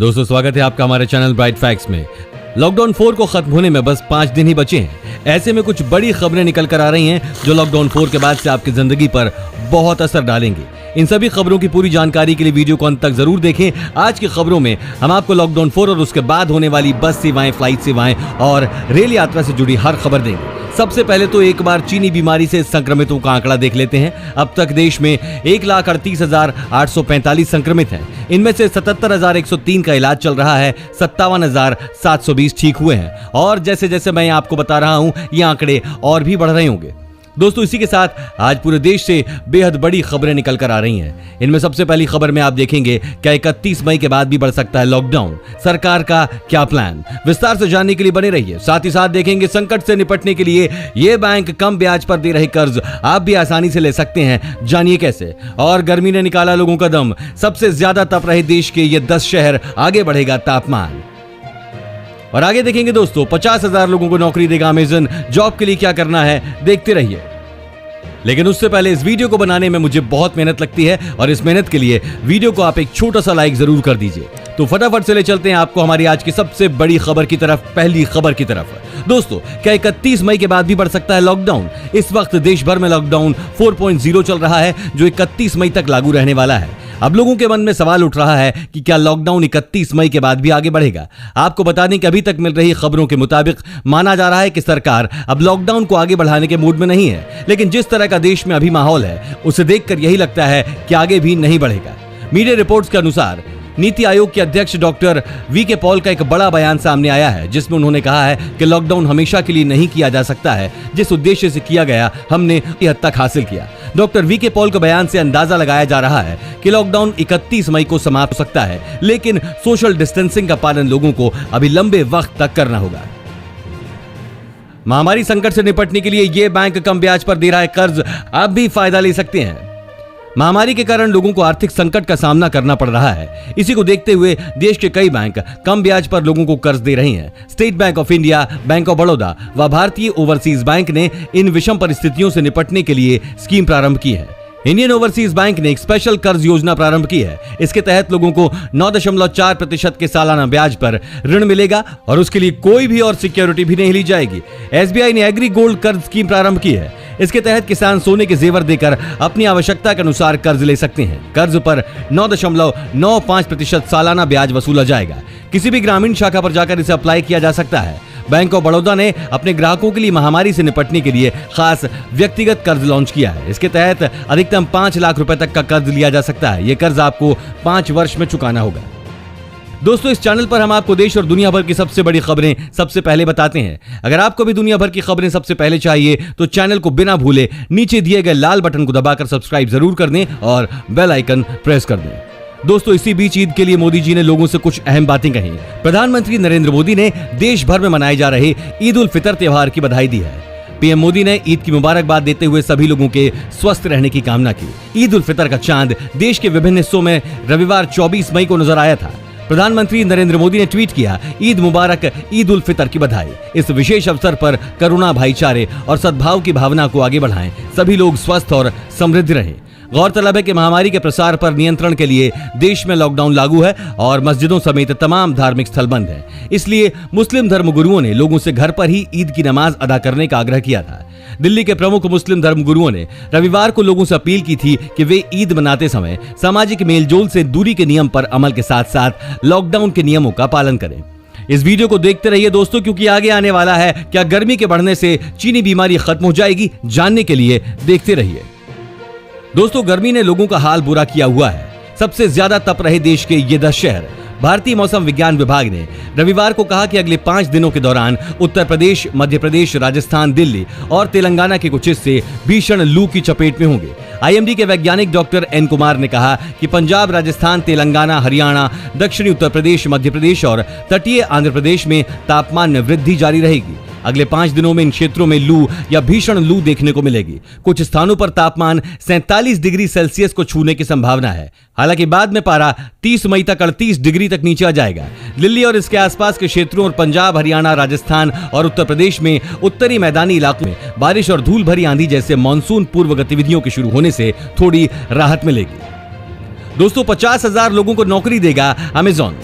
दोस्तों स्वागत है आपका हमारे चैनल ब्राइट फैक्ट्स में। लॉकडाउन 4 को खत्म होने में बस 5 दिन ही बचे हैं। ऐसे में कुछ बड़ी खबरें निकल कर आ रही हैं जो लॉकडाउन 4 के बाद से आपकी जिंदगी पर बहुत असर डालेंगी। इन सभी खबरों की पूरी जानकारी के लिए वीडियो को अंत तक जरूर देखें। आज की खबरों में हम आपको लॉकडाउन 4 और उसके बाद होने वाली बस सेवाएं, फ्लाइट सेवाएं और रेल यात्रा से जुड़ी हर खबर देंगे। सबसे पहले तो एक बार चीनी बीमारी से संक्रमितों का आंकड़ा देख लेते हैं। अब तक देश में 1,38,845 संक्रमित हैं। इनमें से 77,103 का इलाज चल रहा है, 57,720 ठीक हुए हैं और जैसे जैसे मैं आपको बता रहा हूं ये आंकड़े और भी बढ़ रहे होंगे। दोस्तों इसी के साथ आज पूरे देश से बेहद बड़ी खबरें निकल कर आ रही हैं। इनमें सबसे पहली खबर में आप देखेंगे क्या 31 मई के बाद भी बढ़ सकता है लॉकडाउन, सरकार का क्या प्लान, विस्तार से जानने के लिए बने रहिए। साथ ही साथ देखेंगे संकट से निपटने के लिए ये बैंक कम ब्याज पर दे रहे कर्ज आप भी आसानी से ले सकते हैं, जानिए कैसे। और गर्मी ने निकाला लोगों का दम, सबसे ज्यादा तप रहे देश के ये 10 शहर, आगे बढ़ेगा तापमान। और आगे देखेंगे दोस्तों 50,000 लोगों को नौकरी देगा अमेज़न, जॉब के लिए क्या करना है देखते रहिए। लेकिन उससे पहले इस वीडियो को बनाने में मुझे बहुत मेहनत लगती है और इस मेहनत के लिए वीडियो को आप एक छोटा सा लाइक जरूर कर दीजिए। तो फटाफट से ले चलते हैं आपको हमारी आज की सबसे बड़ी खबर की तरफ, पहली खबर की तरफ। दोस्तों क्या 31 मई के बाद भी बढ़ सकता है लॉकडाउन? इस वक्त देश भर में लॉकडाउन 4.0 चल रहा है जो 31 मई तक लागू रहने वाला है। अब लोगों के मन में सवाल उठ रहा है कि क्या लॉकडाउन 31 मई के बाद भी आगे बढ़ेगा? आपको बता दें कि अभी तक मिल रही खबरों के मुताबिक माना जा रहा है कि सरकार अब लॉकडाउन को आगे बढ़ाने के मूड में नहीं है, लेकिन जिस तरह का देश में अभी माहौल है उसे देखकर यही लगता है कि आगे भी नहीं बढ़ेगा। मीडिया रिपोर्ट्स के अनुसार नीति आयोग के अध्यक्ष डॉक्टर वी.के. पॉल का एक बड़ा बयान सामने आया है जिसमें उन्होंने कहा है कि लॉकडाउन हमेशा के लिए नहीं किया जा सकता है, जिस उद्देश्य से किया गया हमने हद तक हासिल किया। Doctor VK. पॉल के बयान से अंदाजा लगाया जा रहा है कि लॉकडाउन 31 मई को समाप्त हो सकता है, लेकिन सोशल डिस्टेंसिंग का पालन लोगों को अभी लंबे वक्त तक करना होगा। महामारी संकट से निपटने के लिए ये बैंक कम ब्याज पर दे रहा है कर्ज, आप भी फायदा ले सकते हैं। महामारी के कारण लोगों को आर्थिक संकट का सामना करना पड़ रहा है। इसी को देखते हुए देश के कई बैंक कम ब्याज पर लोगों को कर्ज दे रहे हैं। State bank of India, bank of Baroda व भारतीय ओवरसीज बैंक ने इन विषम परिस्थितियों से निपटने के लिए स्कीम प्रारंभ की है। इंडियन ओवरसीज बैंक ने एक स्पेशल कर्ज योजना प्रारंभ की है। इसके तहत लोगों को 9.4% के सालाना ब्याज पर ऋण मिलेगा और उसके लिए कोई भी और सिक्योरिटी भी नहीं ली जाएगी। एसबीआई ने एग्री गोल्ड कर्ज स्कीम प्रारंभ की है। इसके तहत किसान सोने के जेवर देकर अपनी आवश्यकता के अनुसार कर्ज ले सकते हैं। कर्ज पर 9.95% सालाना ब्याज वसूला जाएगा। किसी भी ग्रामीण शाखा पर जाकर इसे अप्लाई किया जा सकता है। बैंक ऑफ बड़ौदा ने अपने ग्राहकों के लिए महामारी से निपटने के लिए खास व्यक्तिगत कर्ज लॉन्च किया है। इसके तहत अधिकतम 5 लाख रुपए तक का कर्ज लिया जा सकता है। यह कर्ज आपको 5 वर्ष में चुकाना होगा। दोस्तों इस चैनल पर हम आपको देश और दुनिया भर की सबसे बड़ी खबरें सबसे पहले बताते हैं। अगर आपको भी दुनिया भर की खबरें सबसे पहले चाहिए तो चैनल को बिना भूले नीचे दिए गए लाल बटन को दबाकर सब्सक्राइब जरूर कर दें और बेल आइकन प्रेस कर दें। दोस्तों इसी बीच ईद के लिए मोदी जी ने लोगों से कुछ अहम बातें कही। प्रधानमंत्री नरेंद्र मोदी ने देश भर में मनाए जा रहे ईद उल फितर त्योहार की बधाई दी है। पीएम मोदी ने ईद की मुबारकबाद देते हुए सभी लोगों के स्वस्थ रहने की कामना की। ईद उल फितर का चांद देश के विभिन्न हिस्सों में रविवार 24 मई को नजर आया था। प्रधानमंत्री नरेंद्र मोदी ने ट्वीट किया, ईद मुबारक, ईद उल फितर की बधाई। इस विशेष अवसर पर करुणा, भाईचारे और सद्भाव की भावना को आगे बढ़ाएं। सभी लोग स्वस्थ और समृद्ध रहें। गौरतलब है कि महामारी के प्रसार पर नियंत्रण के लिए देश में लॉकडाउन लागू है और मस्जिदों समेत तमाम धार्मिक स्थल बंद हैं। इसलिए मुस्लिम धर्मगुरुओं ने लोगों से घर पर ही ईद की नमाज अदा करने का आग्रह किया था। दिल्ली के प्रमुख मुस्लिम धर्मगुरुओं ने रविवार को लोगों से अपील की थी कि वे ईद मनाते समय सामाजिक मेलजोल से दूरी के नियम पर अमल के साथ साथ लॉकडाउन के नियमों का पालन करें। इस वीडियो को देखते रहिए दोस्तों, क्योंकि आगे आने वाला है क्या गर्मी के बढ़ने से चीनी बीमारी खत्म हो जाएगी, जानने के लिए देखते रहिए। दोस्तों गर्मी ने लोगों का हाल बुरा किया हुआ है। सबसे ज्यादा तप रहे देश के ये 10 शहर। भारतीय मौसम विज्ञान विभाग ने रविवार को कहा कि अगले 5 दिनों के दौरान उत्तर प्रदेश, मध्य प्रदेश, राजस्थान, दिल्ली और तेलंगाना के कुछ हिस्से भीषण लू की चपेट में होंगे। आईएमडी के वैज्ञानिक डॉक्टर एन कुमार ने कहा कि पंजाब, राजस्थान, तेलंगाना, हरियाणा, दक्षिणी उत्तर प्रदेश, मध्य प्रदेश और तटीय आंध्र प्रदेश में तापमान में वृद्धि जारी रहेगी। अगले 5 दिनों में इन क्षेत्रों में लू या भीषण लू देखने को मिलेगी। कुछ स्थानों पर तापमान 47 डिग्री सेल्सियस को छूने की संभावना है। हालांकि बाद में पारा 30 मई तक 38 डिग्री तक नीचे आ जाएगा। दिल्ली और इसके आसपास के क्षेत्रों और पंजाब, हरियाणा, राजस्थान और उत्तर प्रदेश में उत्तरी मैदानी इलाकों में बारिश और धूल भरी आंधी जैसे मानसून पूर्व गतिविधियों के शुरू होने से थोड़ी राहत मिलेगी। दोस्तों 50,000 लोगों को नौकरी देगा Amazon.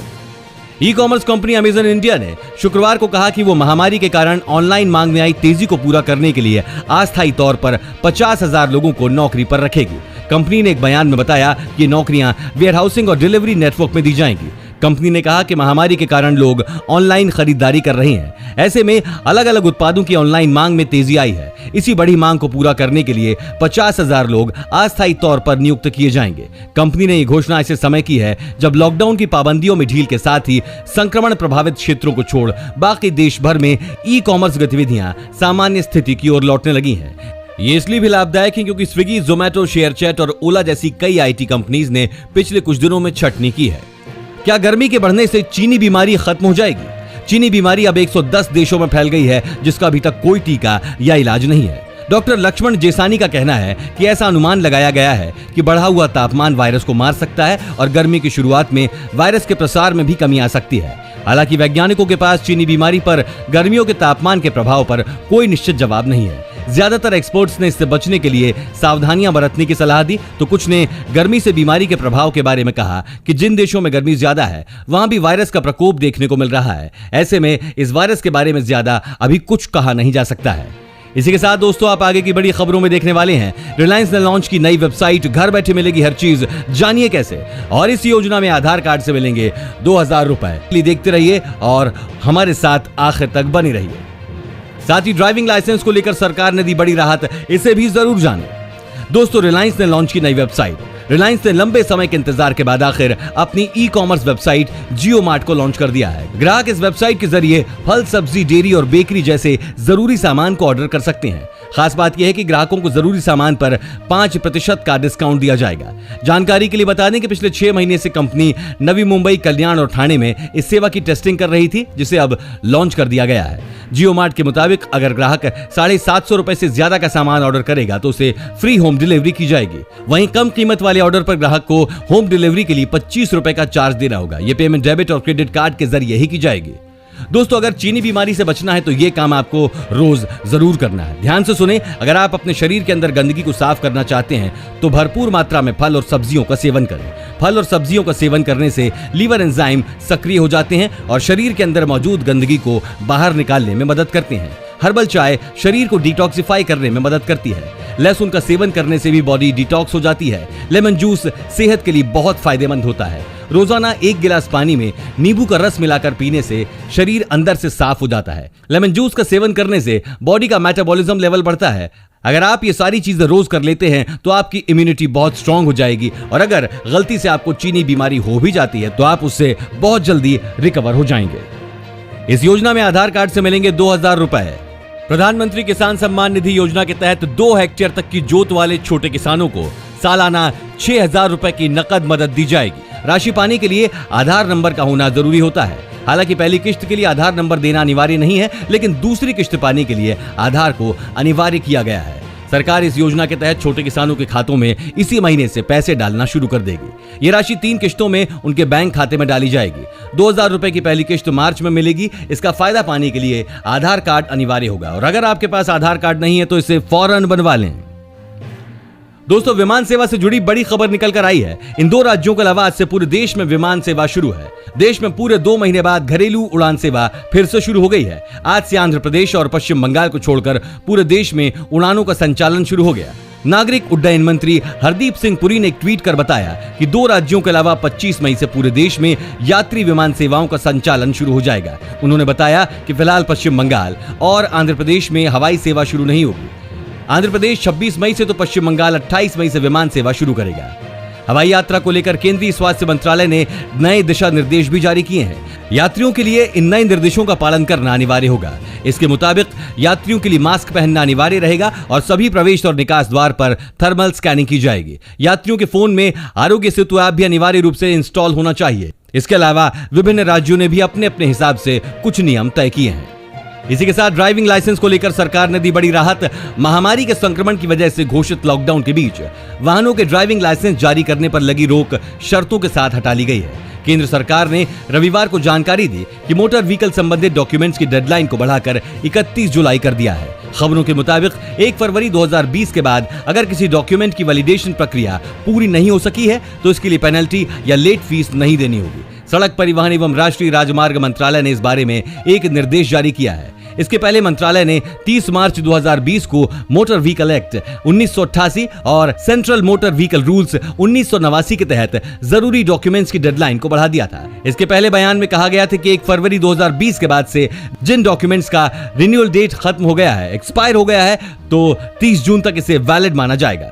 E commerce company Amazon India ने शुक्रवार को कहा कि वो महामारी के कारण ऑनलाइन मांग में आई तेजी को पूरा करने के लिए अस्थायी तौर पर 50,000 लोगों को नौकरी पर रखेगी। कंपनी ने एक बयान में बताया कि ये नौकरियां वेयरहाउसिंग और डिलीवरी नेटवर्क में दी जाएंगी। कंपनी ने कहा कि महामारी के कारण लोग ऑनलाइन खरीदारी कर रहे हैं। ऐसे में अलग अलग उत्पादों की ऑनलाइन मांग में तेजी आई है। इसी बड़ी मांग को पूरा करने के लिए 50,000 लोग अस्थायी तौर पर नियुक्त किए जाएंगे। कंपनी ने यह घोषणा ऐसे समय की है जब लॉकडाउन की पाबंदियों में ढील के साथ ही संक्रमण प्रभावित क्षेत्रों को छोड़ बाकी देश भर में ई कॉमर्स गतिविधियां सामान्य स्थिति की ओर लौटने लगी हैं। ये इसलिए भी लाभदायक है क्योंकि स्विगी, जोमेटो, शेयरचैट और ओला जैसी कई आईटी कंपनीज ने पिछले कुछ दिनों में छटनी की है। क्या गर्मी के बढ़ने से चीनी बीमारी खत्म हो जाएगी? चीनी बीमारी अब 110 देशों में फैल गई है, जिसका अभी तक कोई टीका या इलाज नहीं है। डॉक्टर लक्ष्मण जेसानी का कहना है कि ऐसा अनुमान लगाया गया है कि बढ़ा हुआ तापमान वायरस को मार सकता है और गर्मी की शुरुआत में वायरस के प्रसार में भी कमी आ सकती है। हालांकि वैज्ञानिकों के पास चीनी बीमारी पर गर्मियों के तापमान के प्रभाव पर कोई निश्चित जवाब नहीं है। ज्यादातर एक्सपर्ट्स ने इससे बचने के लिए सावधानियां बरतने की सलाह दी, तो कुछ ने गर्मी से बीमारी के प्रभाव के बारे में कहा कि जिन देशों में गर्मी ज्यादा है वहां भी वायरस का प्रकोप देखने को मिल रहा है। ऐसे में इस वायरस के बारे में ज्यादा अभी कुछ कहा नहीं जा सकता है। इसी के साथ दोस्तों, आप आगे की बड़ी खबरों में देखने वाले हैं रिलायंस ने लॉन्च की नई वेबसाइट, घर बैठे मिलेगी हर चीज, जानिए कैसे। और इस योजना में आधार कार्ड से मिलेंगे 2,000 रुपए। देखते रहिए और हमारे साथ आखिर तक बने रहिए। साथ ही ड्राइविंग लाइसेंस को लेकर सरकार ने दी बड़ी राहत, इसे भी जरूर जानें। दोस्तों, रिलायंस ने लॉन्च की नई वेबसाइट। रिलायंस ने लंबे समय के इंतजार के बाद आखिर अपनी ई कॉमर्स वेबसाइट जियो मार्ट को लॉन्च कर दिया है। ग्राहक इस वेबसाइट के जरिए फल, सब्जी, डेयरी और बेकरी जैसे जरूरी सामान को ऑर्डर कर सकते हैं। खास बात यह है कि ग्राहकों को जरूरी सामान पर 5% का डिस्काउंट दिया जाएगा। जानकारी के लिए बता दें कि पिछले 6 महीने से कंपनी नवी मुंबई, कल्याण और ठाणे में इस सेवा की टेस्टिंग कर रही थी, जिसे अब लॉन्च कर दिया गया है। जियो मार्ट के मुताबिक अगर ग्राहक 750 रुपए से ज्यादा का सामान ऑर्डर करेगा तो उसे फ्री होम डिलीवरी की जाएगी। वहीं कम कीमत वाले ऑर्डर पर ग्राहक को होम डिलीवरी के लिए 25 रुपए का चार्ज देना होगा। यह पेमेंट डेबिट और क्रेडिट कार्ड के जरिए ही की जाएगी। दोस्तों, अगर चीनी बीमारी से बचना है तो यह काम आपको रोज जरूर करना है। ध्यान से सुने, अगर आप अपने शरीर के अंदर गंदगी को साफ करना चाहते हैं तो भरपूर मात्रा में फल और सब्जियों का सेवन करें। फल और सब्जियों का सेवन करने से लीवर एंजाइम सक्रिय हो जाते हैं और शरीर के अंदर मौजूद गंदगी को बाहर निकालने में मदद करते हैं। हर्बल चाय शरीर को डिटॉक्सिफाई करने में मदद करती है। लहसुन का सेवन करने से भी बॉडी डिटॉक्स हो जाती है। लेमन जूस सेहत के लिए बहुत फायदेमंद होता है। रोजाना 1 गिलास पानी में नींबू का रस मिलाकर पीने से शरीर अंदर से साफ हो जाता है। लेमन जूस का सेवन करने से बॉडी का मेटाबॉलिज्म लेवल बढ़ता है। अगर आप ये सारी चीजें रोज कर लेते हैं तो आपकी इम्यूनिटी बहुत स्ट्रांग हो जाएगी और अगर गलती से आपको चीनी बीमारी हो भी जाती है तो आप उससे बहुत जल्दी रिकवर हो जाएंगे। इस योजना में आधार कार्ड से मिलेंगे 2,000 रुपए। प्रधानमंत्री किसान सम्मान निधि योजना के तहत 2 हेक्टेयर तक की जोत वाले छोटे किसानों को सालाना 6,000 रुपए की नकद मदद दी जाएगी। राशि पाने के लिए आधार नंबर का होना जरूरी होता है। हालांकि पहली किश्त के लिए आधार नंबर देना अनिवार्य नहीं है, लेकिन दूसरी किश्त पाने के लिए आधार को अनिवार्य किया गया है। सरकार इस योजना के तहत छोटे किसानों के खातों में इसी महीने से पैसे डालना शुरू कर देगी। ये राशि 3 किश्तों में उनके बैंक खाते में डाली जाएगी। 2,000 रुपए की पहली किश्त मार्च में मिलेगी। इसका फायदा पाने के लिए आधार कार्ड अनिवार्य होगा और अगर आपके पास आधार कार्ड नहीं है तो इसे फौरन बनवा लें। दोस्तों, विमान सेवा से जुड़ी बड़ी खबर निकल कर आई है। इन 2 राज्यों के अलावा आज से पूरे देश में विमान सेवा शुरू है। देश में पूरे 2 महीने बाद घरेलू उड़ान सेवा फिर से शुरू हो गई है। आज से आंध्र प्रदेश और पश्चिम बंगाल को छोड़कर पूरे देश में उड़ानों का संचालन शुरू हो गया। नागरिक उड्डयन मंत्री हरदीप सिंह पुरी ने एक ट्वीट कर बताया कि 2 राज्यों के अलावा 25 मई से पूरे देश में यात्री विमान सेवाओं का संचालन शुरू हो जाएगा। उन्होंने बताया कि फिलहाल पश्चिम बंगाल और आंध्र प्रदेश में हवाई सेवा शुरू नहीं होगी। आंध्र प्रदेश 26 मई से तो पश्चिम बंगाल 28 मई से विमान सेवा शुरू करेगा। हवाई यात्रा को लेकर केंद्रीय स्वास्थ्य मंत्रालय ने नए दिशा निर्देश भी जारी किए हैं। यात्रियों के लिए इन नए निर्देशों का पालन करना अनिवार्य होगा। इसके मुताबिक यात्रियों के लिए मास्क पहनना अनिवार्य रहेगा और सभी प्रवेश और निकास द्वार पर थर्मल स्कैनिंग की जाएगी। यात्रियों के फोन में आरोग्य सेतु ऐप भी अनिवार्य रूप से इंस्टॉल होना चाहिए। इसके अलावा विभिन्न राज्यों ने भी अपने अपने हिसाब से कुछ नियम तय किए हैं। इसी के साथ ड्राइविंग लाइसेंस को लेकर सरकार ने दी बड़ी राहत। महामारी के संक्रमण की वजह से घोषित लॉकडाउन के बीच वाहनों के ड्राइविंग लाइसेंस जारी करने पर लगी रोक शर्तों के साथ हटा ली गई है। केंद्र सरकार ने रविवार को जानकारी दी कि मोटर व्हीकल संबंधित डॉक्यूमेंट्स की डेडलाइन को बढ़ाकर 31 जुलाई कर दिया है। खबरों के मुताबिक 1 फरवरी 2020 के बाद अगर किसी डॉक्यूमेंट की वैलिडेशन प्रक्रिया पूरी नहीं हो सकी है तो इसके लिए पेनल्टी या लेट फीस नहीं देनी होगी। सड़क परिवहन एवं राष्ट्रीय राजमार्ग मंत्रालय ने इस बारे में एक निर्देश जारी किया है। इसके पहले मंत्रालय ने 30 मार्च 2020 को मोटर व्हीकल एक्ट 1988 और सेंट्रल मोटर व्हीकल रूल्स 1989 के तहत जरूरी डॉक्यूमेंट्स की डेडलाइन को बढ़ा दिया था। इसके पहले बयान में कहा गया था कि 1 फरवरी 2020 के बाद से जिन डॉक्यूमेंट्स का रिन्यूअल डेट खत्म हो गया है, एक्सपायर हो गया है, तो 30 जून तक इसे वैलिड माना जाएगा।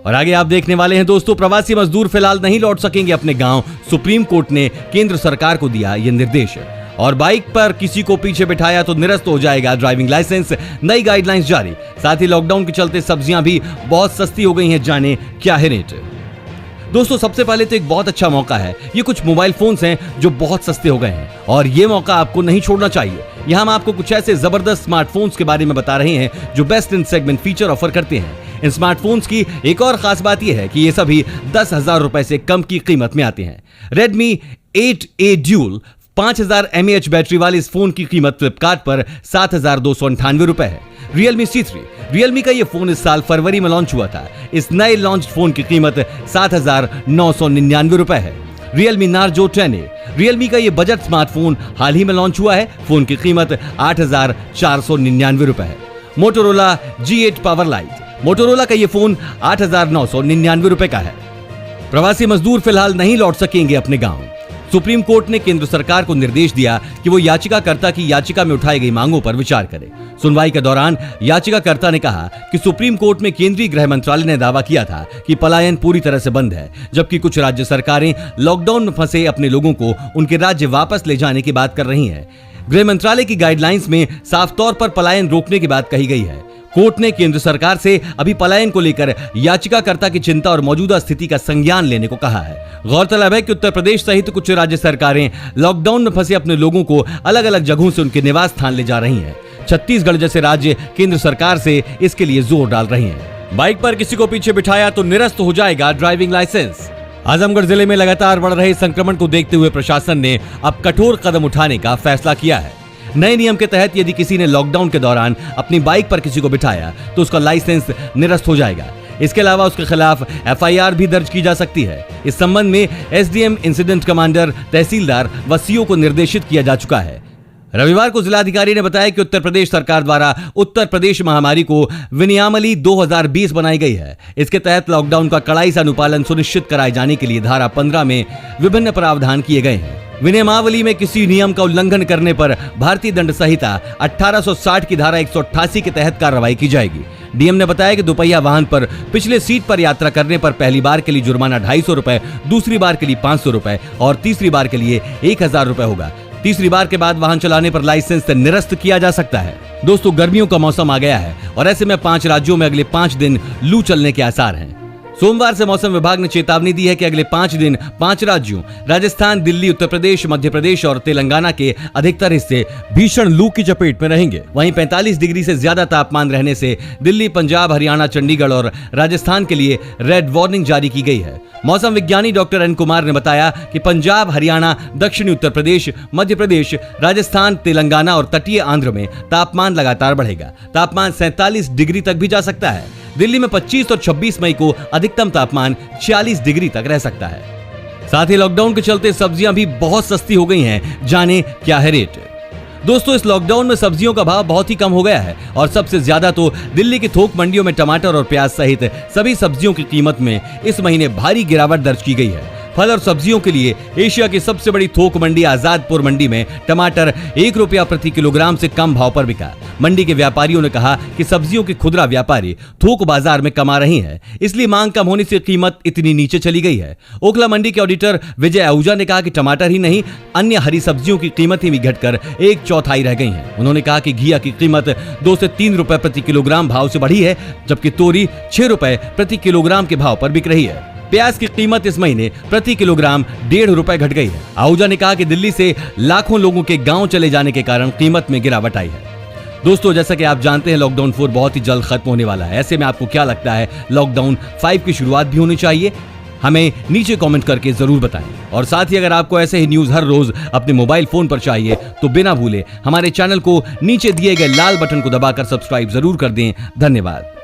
और आगे आप देखने वाले हैं दोस्तों, प्रवासी मजदूर फिलहाल नहीं लौट सकेंगे अपने गांव। सुप्रीम कोर्ट ने केंद्र सरकार को दिया यह निर्देश। और बाइक पर किसी को पीछे बिठाया तो निरस्त हो जाएगा ड्राइविंग लाइसेंस, नई गाइडलाइंस जारी। साथ ही लॉकडाउन के चलते सब्जियां भी बहुत सस्ती हो गई हैं, जाने क्या है रेट। दोस्तों सबसे पहले तो एक बहुत अच्छा मौका है, ये कुछ मोबाइल फोन्स हैं जो बहुत सस्ते हो गए हैं और ये मौका आपको नहीं छोड़ना चाहिए। यहाँ हम आपको कुछ ऐसे जबरदस्त स्मार्टफोन्स के बारे में बता रहे हैं जो best in segment feature offer करते हैं। इन स्मार्टफोन्स की एक और खास बात यह है कि ये सभी 10,000 रुपए से कम की कीमत में आते हैं। Redmi 8A Dual 5000 mAh battery वाले इस फोन की कीमत फ्लिपकार्ट पर 7,298 रुपए है। Realme C3, Realme का ये फोन इस साल फरवरी में लॉन्च हुआ था। इस नए लॉन्च फोन की कीमत 7,999 रुपए है। Realme Narzo 10A, Realme का ये बजट स्मार्टफोन हाल ही में लॉन्च हुआ है। फोन की कीमत 8,499 रुपए है। Motorola G8 Powerlite, मोटोरोला का ये फोन 8,999 रुपए का है। प्रवासी मजदूर फिलहाल नहीं लौट सकेंगे अपने गांव। सुप्रीम कोर्ट ने केंद्र सरकार को निर्देश दिया कि वो याचिकाकर्ता की याचिका में उठाई गई मांगों पर विचार करे। सुनवाई के दौरान याचिकाकर्ता ने कहा कि सुप्रीम कोर्ट में केंद्रीय गृह मंत्रालय ने दावा किया था कि पलायन पूरी तरह से बंद है, जबकि कुछ राज्य सरकारें लॉकडाउन में फंसे अपने लोगों को उनके राज्य वापस ले जाने की बात कर रही हैं। गृह मंत्रालय की गाइडलाइंस में साफ तौर पर पलायन रोकने की बात कही गई है। कोर्ट ने केंद्र सरकार से अभी पलायन को लेकर याचिकाकर्ता की चिंता और मौजूदा स्थिति का संज्ञान लेने को कहा है। गौरतलब है कि उत्तर प्रदेश सहित कुछ राज्य सरकारें लॉकडाउन में फंसे अपने लोगों को अलग अलग जगहों से उनके निवास स्थान ले जा रही हैं। छत्तीसगढ़ जैसे राज्य केंद्र सरकार से इसके लिए जोर डाल रहे हैं। बाइक पर किसी को पीछे बिठाया तो निरस्त हो जाएगा ड्राइविंग लाइसेंस। आजमगढ़ जिले में लगातार बढ़ रहे संक्रमण को देखते हुए प्रशासन ने अब कठोर कदम उठाने का फैसला किया है। नए नियम के तहत यदि किसी ने लॉकडाउन के दौरान अपनी बाइक पर किसी को बिठाया तो उसका लाइसेंस निरस्त हो जाएगा। इसके अलावा उसके खिलाफ FIR भी दर्ज की जा सकती है। इस संबंध में SDM, इंसिडेंट कमांडर, तहसीलदार व CO को निर्देशित किया जा चुका है। रविवार को जिलाधिकारी ने बताया कि उत्तर प्रदेश सरकार द्वारा उत्तर प्रदेश महामारी को विनियामली 2020 बनाई गई है। इसके तहत लॉकडाउन का कड़ाई से अनुपालन सुनिश्चित कराए जाने के लिए धारा 15 में विभिन्न प्रावधान किए गए हैं। विनियमावली में किसी नियम का उल्लंघन करने पर भारतीय दंड संहिता 1860 की धारा 188 के तहत कार्रवाई की जाएगी। डीएम ने बताया कि दोपहिया वाहन पर पिछले सीट पर यात्रा करने पर पहली बार के लिए जुर्माना 250 रुपए, दूसरी बार के लिए 500 रुपए और तीसरी बार के लिए 1,000 रुपए होगा। तीसरी बार के बाद वाहन चलाने पर लाइसेंस निरस्त किया जा सकता है। दोस्तों गर्मियों का मौसम आ गया है और ऐसे में 5 राज्यों में अगले 5 दिन लू चलने के आसार हैं। सोमवार से मौसम विभाग ने चेतावनी दी है कि अगले 5 दिन 5 राज्यों राजस्थान, दिल्ली, उत्तर प्रदेश, मध्य प्रदेश और तेलंगाना के अधिकतर हिस्से भीषण लू की चपेट में रहेंगे। वहीं 45 डिग्री से ज्यादा तापमान रहने से दिल्ली, पंजाब, हरियाणा, चंडीगढ़ और राजस्थान के लिए रेड वार्निंग जारी की गई है। मौसम विज्ञानी डॉक्टर एन कुमार ने बताया कि पंजाब, हरियाणा, दक्षिणी उत्तर प्रदेश, मध्य प्रदेश, राजस्थान, तेलंगाना और तटीय आंध्र में तापमान लगातार बढ़ेगा। तापमान 47 डिग्री तक भी जा सकता है। दिल्ली में 25 और 26 मई को अधिकतम तापमान 46 डिग्री तक रह सकता है। साथ ही लॉकडाउन के चलते सब्जियां भी बहुत सस्ती हो गई हैं। जाने क्या है रेट। दोस्तों इस लॉकडाउन में सब्जियों का भाव बहुत ही कम हो गया है और सबसे ज्यादा तो दिल्ली की थोक मंडियों में टमाटर और प्याज सहित सभी सब्जियों की कीमत में इस महीने भारी गिरावट दर्ज की गई है। फल और सब्जियों के लिए एशिया की सबसे बड़ी थोक मंडी आजादपुर मंडी में टमाटर 1 रुपया प्रति किलोग्राम से कम भाव पर बिका। मंडी के व्यापारियों ने कहा कि सब्जियों के खुदरा व्यापारी थोक बाजार में कमा रही हैं, इसलिए मांग कम होने से कीमत इतनी नीचे चली गई है। ओखला मंडी के ऑडिटर विजय आहूजा ने कहा कि टमाटर ही नहीं अन्य हरी सब्जियों की कीमतें भी घटकर 1/4 रह गई हैं। उन्होंने कहा कि घिया की कीमत 2 से 3 रुपए प्रति किलोग्राम भाव से बढ़ी है, जबकि तोरी 6 रुपए प्रति किलोग्राम के भाव पर बिक रही है। प्याज की कीमत इस महीने प्रति किलोग्राम 1.5 रुपए घट गई है। आहूजा ने कहा कि दिल्ली से लाखों लोगों के गांव चले जाने के कारण कीमत में गिरावट आई है। दोस्तों जैसा कि आप जानते हैं लॉकडाउन 4 बहुत ही जल्द खत्म होने वाला है। ऐसे में आपको क्या लगता है लॉकडाउन 5 की शुरुआत भी होनी चाहिए? हमें नीचे कमेंट करके जरूर बताएं। और साथ ही अगर आपको ऐसे ही न्यूज हर रोज अपने मोबाइल फोन पर चाहिए तो बिना भूले हमारे चैनल को नीचे दिए गए लाल बटन को दबाकर सब्सक्राइब जरूर कर दें। धन्यवाद।